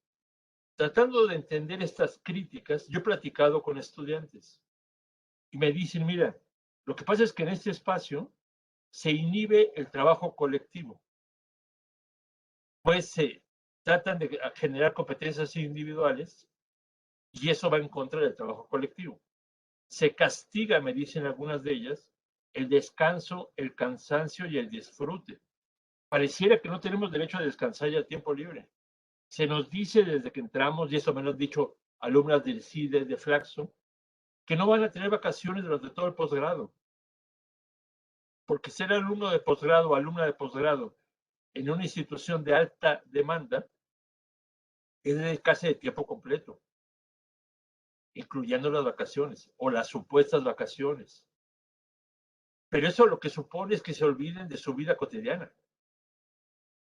Tratando de entender estas críticas, yo he platicado con estudiantes y me dicen, mira, lo que pasa es que en este espacio se inhibe el trabajo colectivo, pues se tratan de generar competencias individuales y eso va en contra del trabajo colectivo. Se castiga, me dicen algunas de ellas, el descanso, el cansancio y el disfrute. Pareciera que no tenemos derecho a descansar y a tiempo libre. Se nos dice desde que entramos, y eso me lo han dicho alumnas del CIDE, de Flaxo, que no van a tener vacaciones durante todo el posgrado. Porque ser alumno de posgrado o alumna de posgrado en una institución de alta demanda es dedicarse de tiempo completo, incluyendo las vacaciones o las supuestas vacaciones. Pero eso lo que supone es que se olviden de su vida cotidiana.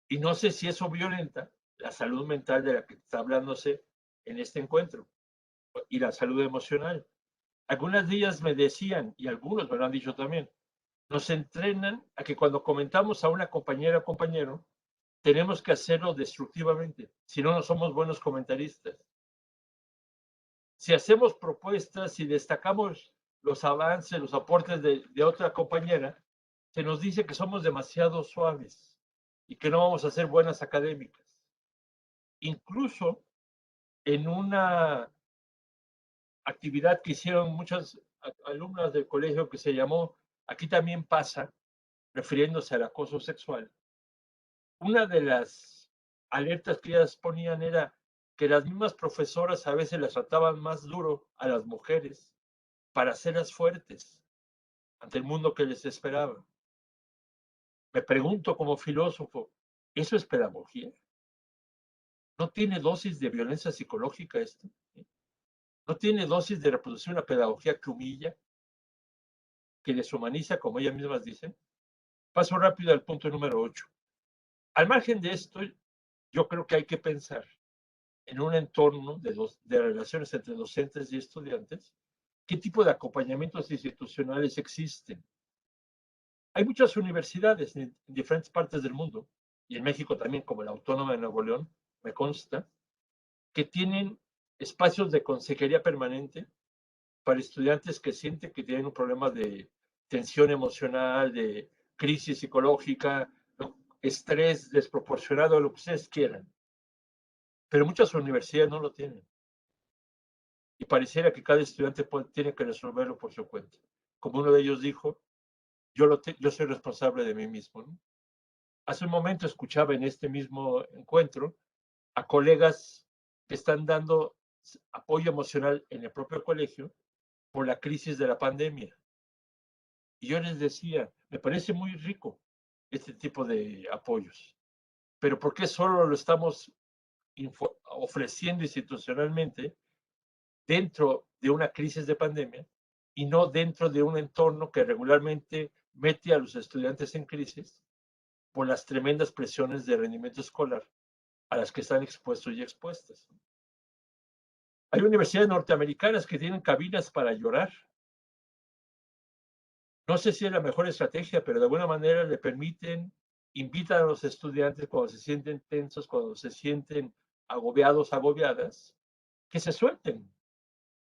Y no sé si eso violenta la salud mental de la que está hablándose en este encuentro y la salud emocional. Algunas de ellas me decían, y algunos me lo han dicho también, nos entrenan a que cuando comentamos a una compañera o compañero, tenemos que hacerlo destructivamente, si no, no somos buenos comentaristas. Si hacemos propuestas y destacamos los avances, los aportes de otra compañera, se nos dice que somos demasiado suaves y que no vamos a ser buenas académicas. Incluso en una actividad que hicieron muchas alumnas del colegio que se llamó Aquí también pasa, refiriéndose al acoso sexual, una de las alertas que ellas ponían era que las mismas profesoras a veces las trataban más duro a las mujeres para hacerlas fuertes ante el mundo que les esperaba. Me pregunto como filósofo, ¿eso es pedagogía? ¿No tiene dosis de violencia psicológica esto? ¿No tiene dosis de reproducir una pedagogía que humilla, que deshumaniza, como ellas mismas dicen? Paso rápido al punto número 8. Al margen de esto, yo creo que hay que pensar en un entorno de relaciones entre docentes y estudiantes, ¿qué tipo de acompañamientos institucionales existen? Hay muchas universidades en diferentes partes del mundo, y en México también, como la Autónoma de Nuevo León, me consta, que tienen espacios de consejería permanente para estudiantes que sienten que tienen un problema de tensión emocional, de crisis psicológica, estrés desproporcionado, lo que ustedes quieran. Pero muchas universidades no lo tienen. Y pareciera que cada estudiante tiene que resolverlo por su cuenta. Como uno de ellos dijo, yo soy responsable de mí mismo, ¿no? Hace un momento escuchaba en este mismo encuentro a colegas que están dando apoyo emocional en el propio colegio por la crisis de la pandemia. Y yo les decía, me parece muy rico este tipo de apoyos, pero ¿por qué solo lo estamos ofreciendo institucionalmente dentro de una crisis de pandemia y no dentro de un entorno que regularmente mete a los estudiantes en crisis por las tremendas presiones de rendimiento escolar a las que están expuestos y expuestas? Hay universidades norteamericanas que tienen cabinas para llorar. No sé si es la mejor estrategia, pero de alguna manera le permiten, invitan a los estudiantes cuando se sienten tensos, cuando se sienten agobiados, agobiadas, que se suelten,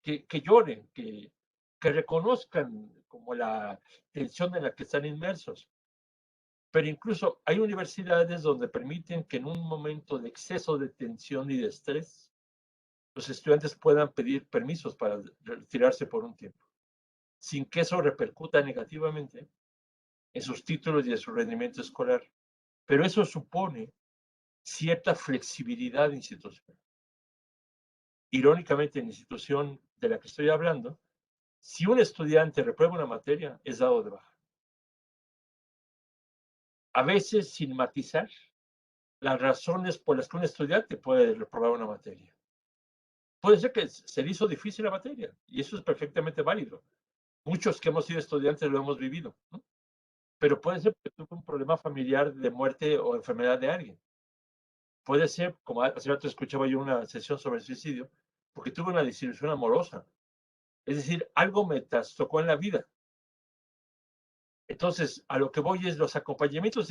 que lloren, que reconozcan como la tensión en la que están inmersos. Pero incluso hay universidades donde permiten que en un momento de exceso de tensión y de estrés, los estudiantes puedan pedir permisos para retirarse por un tiempo, sin que eso repercuta negativamente en sus títulos y en su rendimiento escolar. Pero eso supone cierta flexibilidad institucional. Irónicamente, en la institución de la que estoy hablando, si un estudiante reprueba una materia, es dado de baja. A veces, sin matizar las razones por las que un estudiante puede reprobar una materia. Puede ser que se le hizo difícil la materia, y eso es perfectamente válido. Muchos que hemos sido estudiantes lo hemos vivido, ¿no? Pero puede ser que tuvo un problema familiar de muerte o enfermedad de alguien. Puede ser, como hace rato escuchaba yo una sesión sobre el suicidio, porque tuve una desilusión amorosa. Es decir, algo me trastocó en la vida. Entonces, a lo que voy es los acompañamientos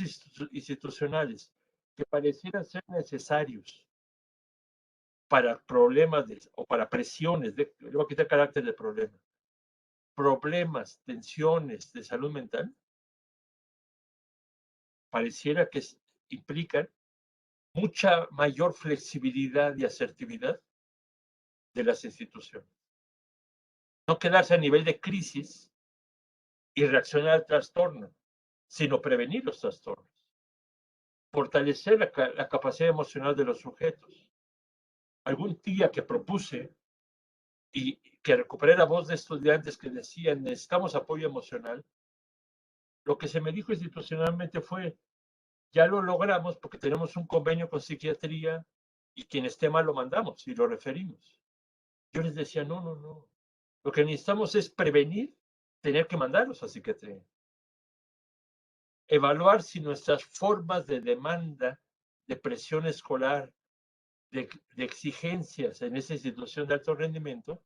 institucionales que parecieran ser necesarios para problemas o para presiones, le voy a quitar carácter de problema, problemas, tensiones de salud mental, pareciera que implican mucha mayor flexibilidad y asertividad de las instituciones. No quedarse a nivel de crisis y reaccionar al trastorno, sino prevenir los trastornos. Fortalecer la capacidad emocional de los sujetos. Algún día que propuse y que recuperé la voz de estudiantes que decían, necesitamos apoyo emocional, lo que se me dijo institucionalmente fue, ya lo logramos porque tenemos un convenio con psiquiatría y quien esté mal lo mandamos y lo referimos. Yo les decía, no, no, no. Lo que necesitamos es prevenir tener que mandarlos a psiquiatría. Evaluar si nuestras formas de demanda, de presión escolar, de exigencias en esa institución de alto rendimiento,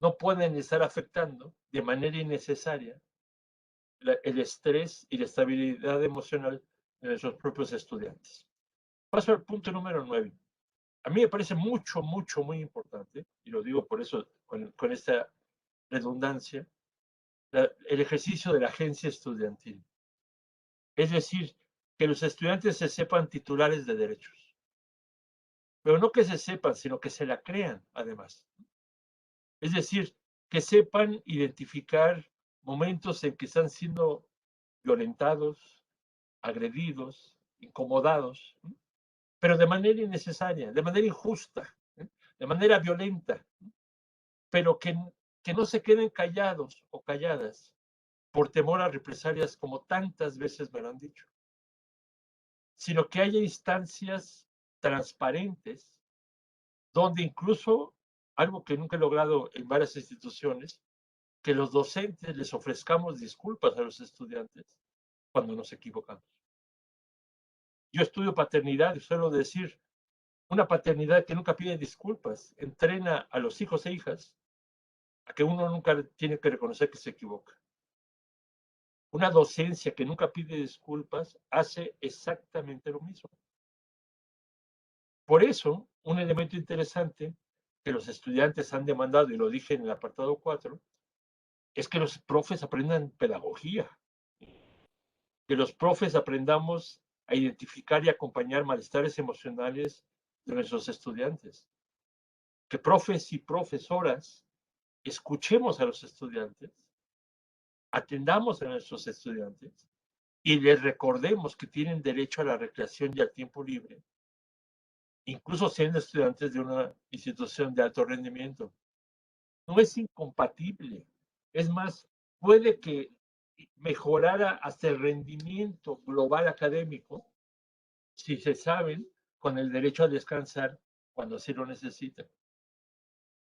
no pueden estar afectando de manera innecesaria el estrés y la estabilidad emocional de nuestros propios estudiantes. Paso al punto número 9. A mí me parece mucho, mucho, muy importante, y lo digo por eso con esta redundancia, el ejercicio de la agencia estudiantil. Es decir, que los estudiantes se sepan titulares de derechos. Pero no que se sepan, sino que se la crean, además. Es decir, que sepan identificar momentos en que están siendo violentados, agredidos, incomodados, pero de manera innecesaria, de manera injusta, de manera violenta, pero que no se queden callados o calladas por temor a represalias como tantas veces me lo han dicho, sino que haya instancias transparentes donde incluso, algo que nunca he logrado en varias instituciones, que los docentes les ofrezcamos disculpas a los estudiantes cuando nos equivocamos. Yo estudio paternidad y suelo decir, una paternidad que nunca pide disculpas, entrena a los hijos e hijas a que uno nunca tiene que reconocer que se equivoca. Una docencia que nunca pide disculpas hace exactamente lo mismo. Por eso, un elemento interesante que los estudiantes han demandado, y lo dije en el apartado 4, es que los profes aprendan pedagogía, que los profes aprendamos a identificar y acompañar malestares emocionales de nuestros estudiantes, que profes y profesoras escuchemos a los estudiantes, atendamos a nuestros estudiantes y les recordemos que tienen derecho a la recreación y al tiempo libre, incluso siendo estudiantes de una institución de alto rendimiento. No es incompatible. Es más, puede que mejorara hasta el rendimiento global académico si se saben con el derecho a descansar cuando así lo necesitan.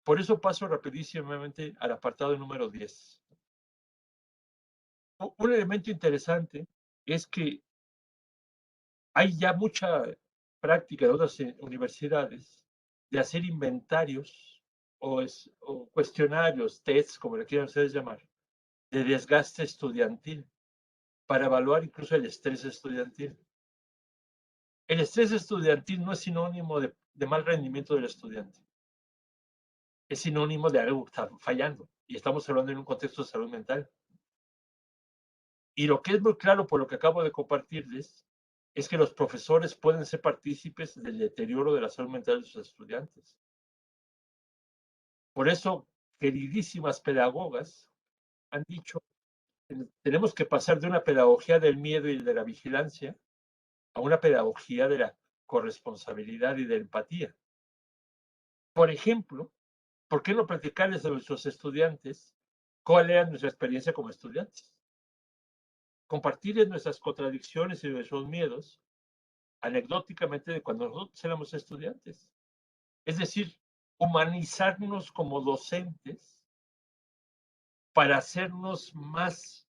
Por eso paso rapidísimamente al apartado número 10. Un elemento interesante es que hay ya mucha práctica de otras universidades de hacer inventarios o cuestionarios, tests, como le quieran ustedes llamar, de desgaste estudiantil para evaluar incluso el estrés estudiantil. El estrés estudiantil no es sinónimo de mal rendimiento del estudiante. Es sinónimo de algo que está fallando. Y estamos hablando en un contexto de salud mental. Y lo que es muy claro por lo que acabo de compartirles es que los profesores pueden ser partícipes del deterioro de la salud mental de sus estudiantes. Por eso, queridísimas pedagogas han dicho que tenemos que pasar de una pedagogía del miedo y de la vigilancia a una pedagogía de la corresponsabilidad y de empatía. Por ejemplo, ¿por qué no platicarles a nuestros estudiantes cuál era nuestra experiencia como estudiantes? Compartirles nuestras contradicciones y nuestros miedos anecdóticamente de cuando nosotros éramos estudiantes. Es decir, humanizarnos como docentes para hacernos más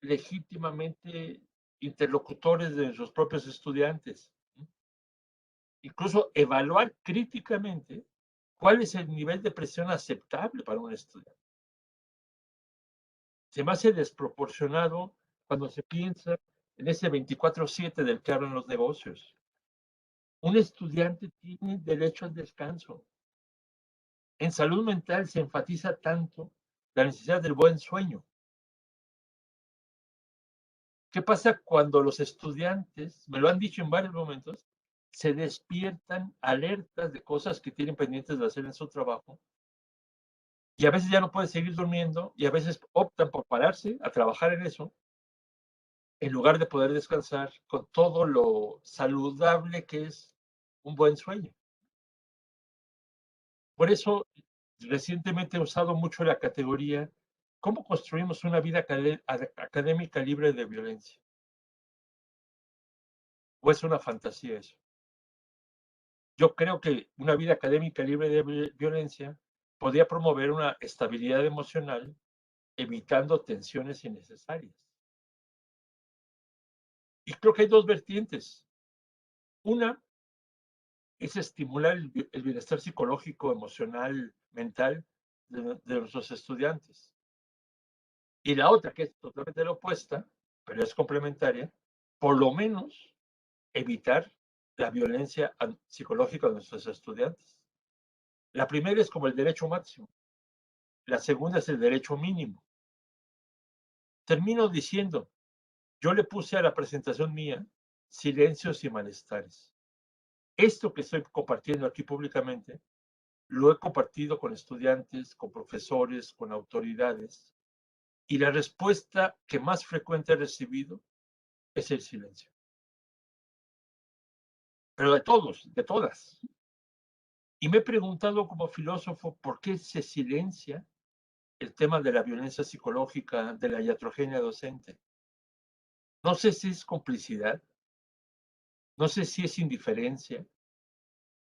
legítimamente interlocutores de nuestros propios estudiantes. Incluso evaluar críticamente cuál es el nivel de presión aceptable para un estudiante. Se me hace desproporcionado cuando se piensa en ese 24/7 del que hablan los negocios. Un estudiante tiene derecho al descanso. En salud mental se enfatiza tanto la necesidad del buen sueño. ¿Qué pasa cuando los estudiantes, me lo han dicho en varios momentos, se despiertan alertas de cosas que tienen pendientes de hacer en su trabajo y a veces ya no pueden seguir durmiendo y a veces optan por pararse a trabajar en eso en lugar de poder descansar con todo lo saludable que es un buen sueño? Por eso recientemente he usado mucho la categoría ¿cómo construimos una vida académica libre de violencia? ¿O es una fantasía eso? Yo creo que una vida académica libre de violencia podría promover una estabilidad emocional, evitando tensiones innecesarias. Y creo que hay dos vertientes. Una es estimular el bienestar psicológico, emocional, mental de nuestros estudiantes. Y la otra, que es totalmente la opuesta, pero es complementaria, por lo menos evitar la violencia psicológica de nuestros estudiantes. La primera es como el derecho máximo, la segunda es el derecho mínimo. Termino diciendo, yo le puse a la presentación mía silencios y malestares. Esto que estoy compartiendo aquí públicamente, lo he compartido con estudiantes, con profesores, con autoridades, y la respuesta que más frecuente he recibido es el silencio. Pero de todos, de todas. Y me he preguntado como filósofo por qué se silencia el tema de la violencia psicológica, de la iatrogenia docente. No sé si es complicidad, no sé si es indiferencia,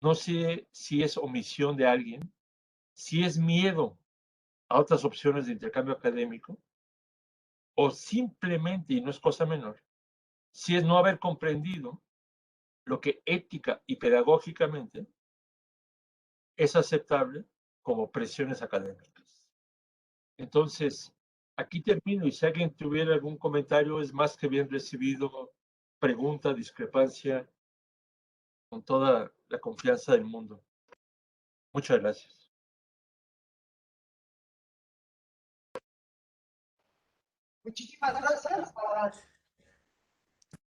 no sé si es omisión de alguien, si es miedo a otras opciones de intercambio académico, o simplemente, y no es cosa menor, si es no haber comprendido lo que ética y pedagógicamente es aceptable como presiones académicas. Entonces, aquí termino y si alguien tuviera algún comentario, es más que bien recibido, pregunta, discrepancia, con toda la confianza del mundo. Muchas gracias. Muchísimas gracias.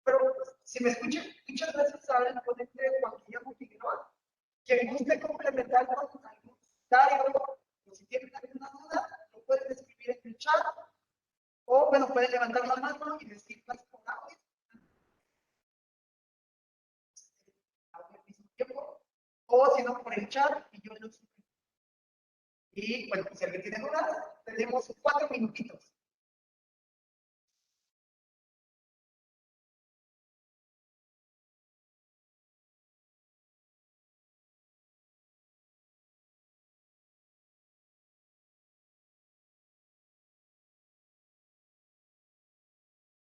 Pero si me escuchan, muchas veces al ponente Juan Guillermo Figueroa, que guste complementar con algún comentario, o si tienen alguna duda, lo pueden escribir en el chat, o bueno, pueden levantar la mano y decirlas por audio al mismo tiempo, o si no, por el chat, y yo los. Y bueno, si alguien tiene dudas, tenemos 4 minutitos.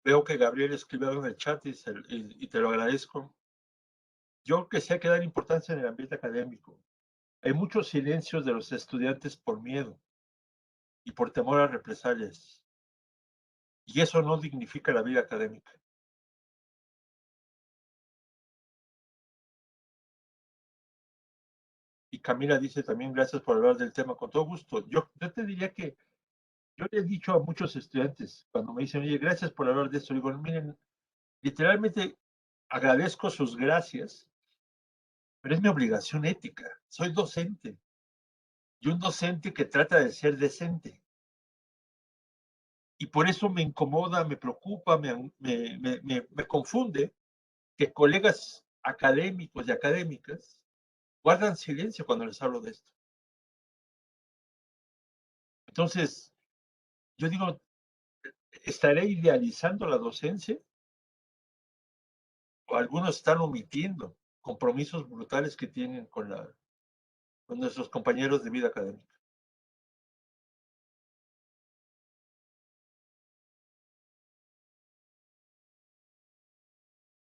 Veo que Gabriel escribió en el chat y te lo agradezco. Yo que sé que dar importancia en el ambiente académico. Hay muchos silencios de los estudiantes por miedo y por temor a represalias. Y eso no dignifica la vida académica. Y Camila dice también, gracias por hablar del tema, con todo gusto. Yo te diría que yo le he dicho a muchos estudiantes, cuando me dicen, oye, gracias por hablar de esto, digo, miren, literalmente agradezco sus gracias, pero es mi obligación ética. Soy docente. Y un docente que trata de ser decente. Y por eso me incomoda, me preocupa, me confunde que colegas académicos y académicas guardan silencio cuando les hablo de esto. Entonces, yo digo, ¿estaré idealizando la docencia? O algunos están omitiendo compromisos brutales que tienen con nuestros compañeros de vida académica.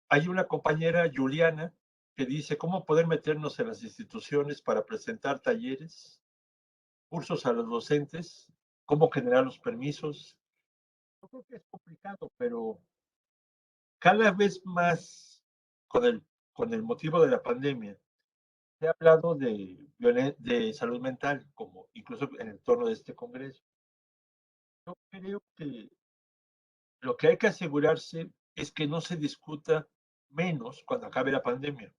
Hay una compañera, Juliana, que dice cómo poder meternos en las instituciones para presentar talleres, cursos a los docentes, cómo generar los permisos. Yo creo que es complicado, pero cada vez más con el motivo de la pandemia, se ha hablado de salud mental, como incluso en el tono de este congreso. Yo creo que lo que hay que asegurarse es que no se discuta menos cuando acabe la pandemia,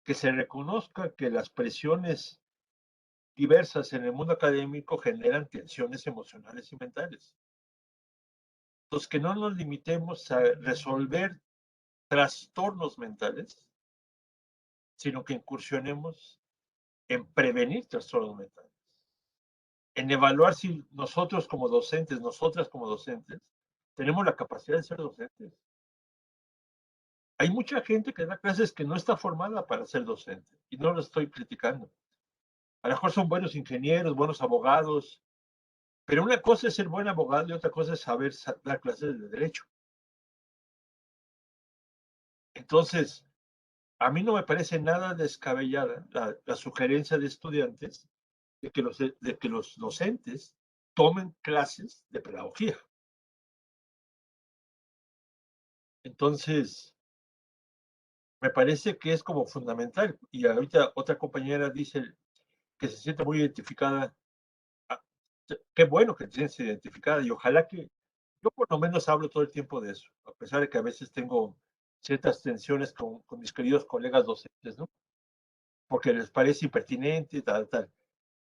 que se reconozca que las presiones diversas en el mundo académico generan tensiones emocionales y mentales. Entonces, que no nos limitemos a resolver trastornos mentales, sino que incursionemos en prevenir trastornos mentales, en evaluar si nosotros como docentes, nosotras como docentes, tenemos la capacidad de ser docentes. Hay mucha gente que da clases que no está formada para ser docente, y no lo estoy criticando. A lo mejor son buenos ingenieros, buenos abogados, pero una cosa es ser buen abogado y otra cosa es saber dar clases de derecho. Entonces, a mí no me parece nada descabellada la sugerencia de estudiantes de que los docentes tomen clases de pedagogía. Entonces, me parece que es como fundamental. Y ahorita otra compañera dice que se siente muy identificada. Ah, qué bueno que te sientes identificada y ojalá que yo por lo menos hablo todo el tiempo de eso, a pesar de que a veces tengo ciertas tensiones con mis queridos colegas docentes, ¿no? Porque les parece impertinente, tal, tal.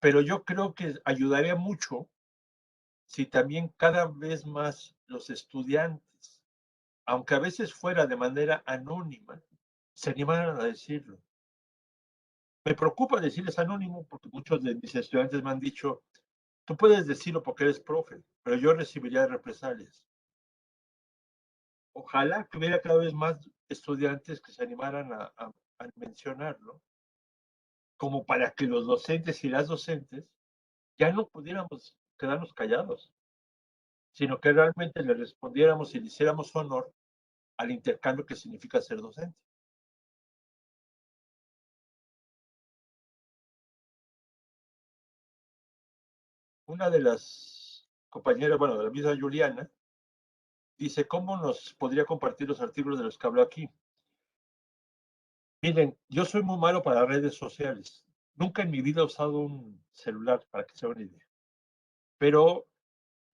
Pero yo creo que ayudaría mucho si también cada vez más los estudiantes, aunque a veces fuera de manera anónima, se animaran a decirlo. Me preocupa decirles anónimo porque muchos de mis estudiantes me han dicho, tú puedes decirlo porque eres profe, pero yo recibiría represalias. Ojalá que hubiera cada vez más estudiantes que se animaran a mencionarlo, como para que los docentes y las docentes ya no pudiéramos quedarnos callados, sino que realmente le respondiéramos y le hiciéramos honor al intercambio que significa ser docente. Una de las compañeras, bueno, de la misma Juliana, dice, ¿cómo nos podría compartir los artículos de los que habló aquí? Miren, yo soy muy malo para redes sociales. Nunca en mi vida he usado un celular, para que se hagan una idea. Pero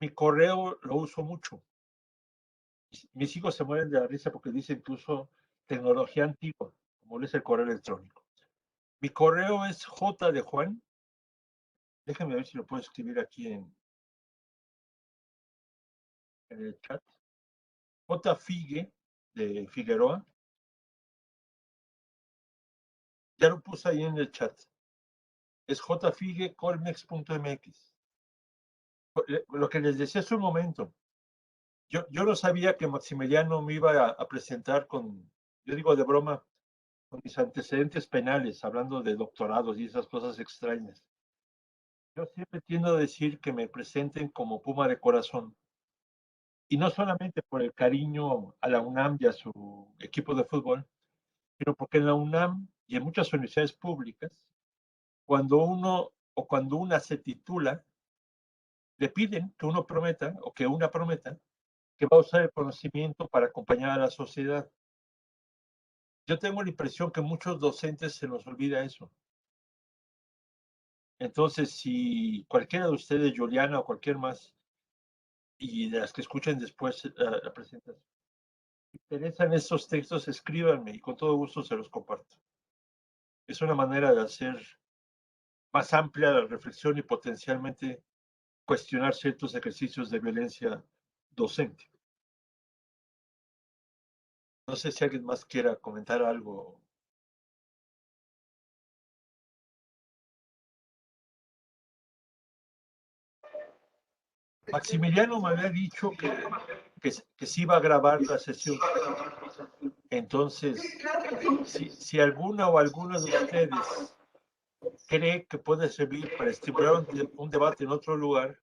mi correo lo uso mucho. Mis hijos se mueren de la risa porque dicen que uso tecnología antigua, como es el correo electrónico. Mi correo es J de Juan. Déjenme ver si lo puedo escribir aquí en el chat. J Figue de Figueroa. Ya lo puse ahí en el chat. Es jfigue.colmex.mx. Lo que les decía hace un momento, yo no sabía que Maximiliano me iba a presentar con, yo digo de broma, con mis antecedentes penales, hablando de doctorados y esas cosas extrañas. Yo siempre tiendo a decir que me presenten como Puma de corazón. Y no solamente por el cariño a la UNAM y a su equipo de fútbol, sino porque en la UNAM y en muchas universidades públicas, cuando uno o cuando una se titula, le piden que uno prometa o que una prometa que va a usar el conocimiento para acompañar a la sociedad. Yo tengo la impresión que muchos docentes se nos olvida eso. Entonces, si cualquiera de ustedes, Juliana o cualquier más, y de las que escuchen después la presentación, interesan estos textos, escríbanme y con todo gusto se los comparto. Es una manera de hacer más amplia la reflexión y potencialmente cuestionar ciertos ejercicios de violencia docente. No sé si alguien más quiera comentar algo. Maximiliano me había dicho que sí iba a grabar la sesión. Entonces, si alguna o alguno de ustedes cree que puede servir para estimular un debate en otro lugar,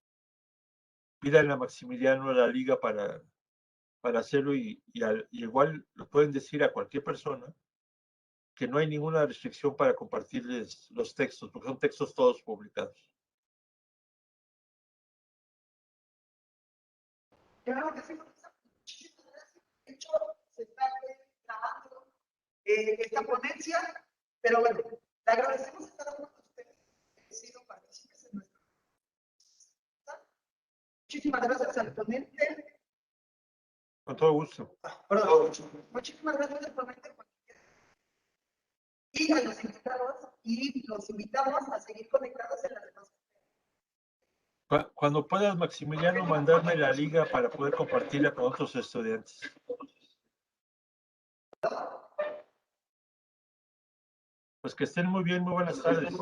pídanle a Maximiliano la liga para hacerlo y igual lo pueden decir a cualquier persona que no hay ninguna restricción para compartirles los textos, porque son textos todos publicados. Claro que sí, muchísimas gracias. De hecho, se está trabajando esta ponencia, pero bueno, le agradecemos a cada uno de ustedes que han sido partícipes en nuestra. Muchísimas gracias al ponente. Con todo gusto. Perdón. Muchísimas gracias al ponente y a los invitados, y los invitamos a seguir conectados en las demás. Cuando puedas, Maximiliano, mandarme la liga para poder compartirla con otros estudiantes. Pues que estén muy bien, muy buenas tardes.